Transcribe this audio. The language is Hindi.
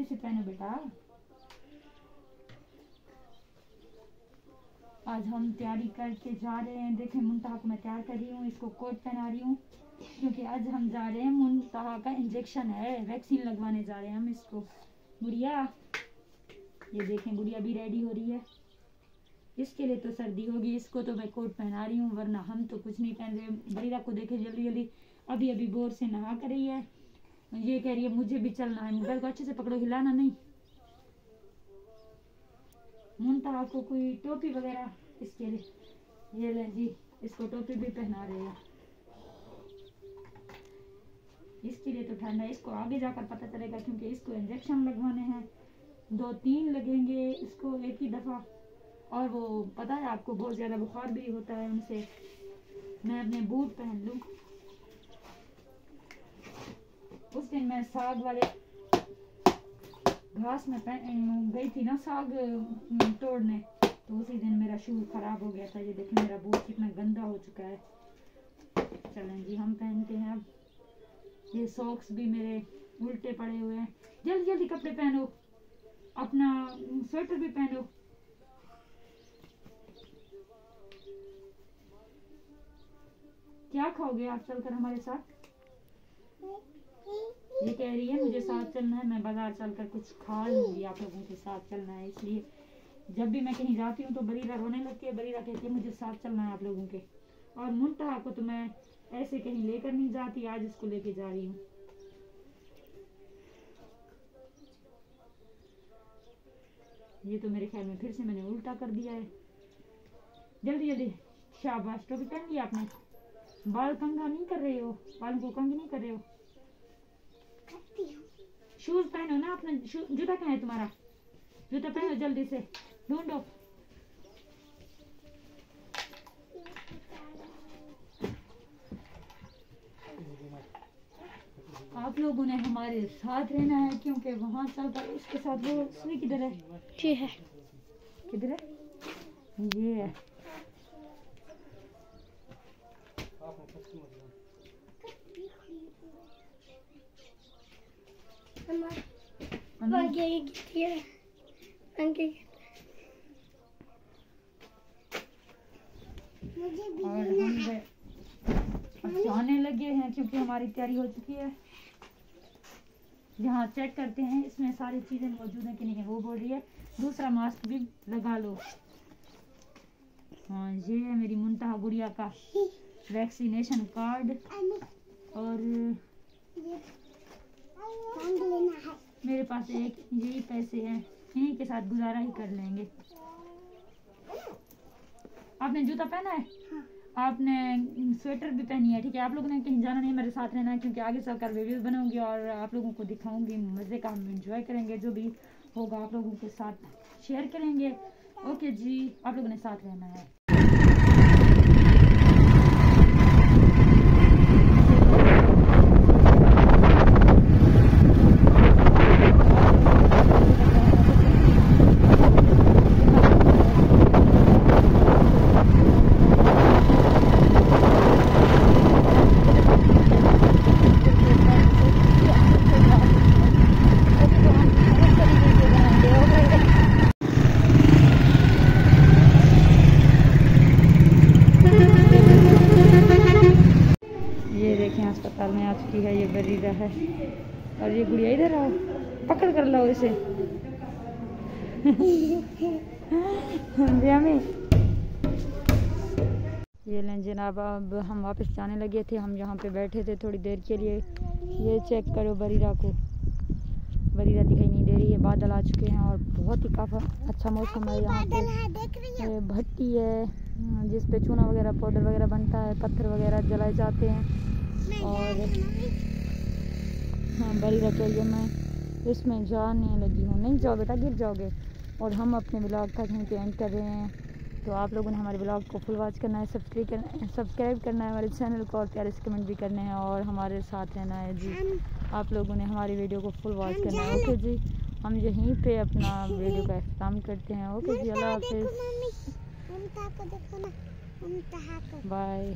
से पहनो बेटा। आज हम तैयारी करके जा रहे हैं। देखें मुंतहा को मैं तैयार कर रही हूँ, इसको कोट पहना रही हूँ क्योंकि आज हम जा रहे हैं, मुंतहा का इंजेक्शन है, वैक्सीन लगवाने जा रहे हैं हम इसको। गुड़िया ये देखें, गुड़िया भी रेडी हो रही है। इसके लिए तो सर्दी होगी, इसको तो मैं कोट पहना रही हूँ, वरना हम तो कुछ नहीं पहन रहे। बरीरा को देखे जल्दी जल्दी अभी अभी बोर से नहा कर रही है। ये कह रही है मुझे भी चलना है। मोबाइल को अच्छे से पकड़ो, हिलाना नहीं। मुंतहा को कोई टोपी वगैरह इसके लिए, ये ले जी, इसको टोपी भी पहना रहे हैं। इसके लिए तो ठंडा है, इसको आगे जाकर पता चलेगा क्योंकि इसको इंजेक्शन लगवाने हैं, 2-3 लगेंगे इसको एक ही दफा। और वो पता है आपको बहुत ज्यादा बुखार भी होता है उनसे। मैं अपने बूट पहन लूं। उस दिन मैं साग वाले घास में गई थी ना साग तोड़ने, तो उसी दिन मेरा शू खराब हो गया था। ये देखिए मेरा बूट कितना गंदा हो चुका है। चलें जी हम पहनते हैं अब। ये सॉक्स भी मेरे उल्टे पड़े हुए हैं। जल्दी जल्दी कपड़े पहनो, अपना स्वेटर भी पहनो। क्या खाओगे आप चलकर हमारे साथ? ये कह रही है मुझे साथ चलना है, मैं बाजार चलकर कुछ खा लूंगी, आप लोगों के साथ चलना है। इसलिए जब भी मैं कहीं जाती हूँ तो बरीरा रोने लगती है। बरीरा कहती है मुझे साथ चलना है आप लोगों के। और मुंतहा को तो मैं ऐसे कहीं लेकर नहीं जाती, आज इसको लेके जा रही हूँ। ये तो मेरे ख्याल में फिर से मैंने उल्टा कर दिया है। जल्दी जल्दी, शाबाश। टोपी पहन लिया आपने? बाल कंघा नहीं कर रहे हो? बालों को कंघी नहीं कर रहे हो? शूज पहनो ना अपना। जूता कहाँ है तुम्हारा? जूता पहनो जल्दी से, ढूंढो। आप लोगों ने हमारे साथ रहना है क्योंकि वहाँ चलकर उसके साथ वो सुई किधर है? ये है, किधर है? ये है। और हम जाने लगे हैं क्योंकि हमारी तैयारी हो चुकी है। यहाँ चेक करते हैं इसमें सारी चीजें मौजूद है कि नहीं है। वो बोल रही है दूसरा मास्क भी लगा लो। हाँ ये है मेरी मुंतहा गुड़िया का वैक्सीनेशन कार्ड। और मेरे पास एक यही पैसे हैं, इन्हीं के साथ गुजारा ही कर लेंगे। आपने जूता पहना है? हाँ। आपने स्वेटर भी पहनी है, ठीक है। आप लोगों ने कहीं जाना नहीं, मेरे साथ रहना है क्योंकि आगे चलकर वीडियोस बनाऊंगी और आप लोगों को दिखाऊंगी। मज़े का हम एंजॉय करेंगे, जो भी होगा आप लोगों के साथ शेयर करेंगे। ओके जी, आप लोगों ने साथ रहना है। अस्पताल में आ चुकी है, ये बरीरा है और ये गुड़िया इधर आओ, पकड़ कर लो इसे। ये लें जनाब, अब हम वापस जाने लगे थे। हम यहाँ पे बैठे थे थोड़ी देर के लिए। ये चेक करो बरीरा को, बरीरा दिखाई नहीं दे रही है। बादल आ चुके हैं और बहुत ही काफ़ी अच्छा मौसम है। यहाँ पे भट्टी है जिस पे चूना वगैरह पाउडर वगैरह बनता है, पत्थर वगैरह जलाए जाते हैं। और हाँ बरीरा चाहिए, मैं इसमें जाने लगी हूँ। नहीं जाओ बेटा, गिर जाओगे। और हम अपने ब्लॉग का यहीं पे एंड कर रहे हैं। तो आप लोगों ने हमारे ब्लॉग को फुल वॉच करना है, सब्सक्राइब करना है हमारे चैनल को, और प्यारे से कमेंट भी करने हैं और हमारे साथ रहना है जी। आप लोगों ने हमारी वीडियो को फुल वॉच करना है। ओके जी, हम यहीं पे अपना वीडियो का इख्तिताम करते हैं। ओके जी, अल्लाह हाफिज़, बाय।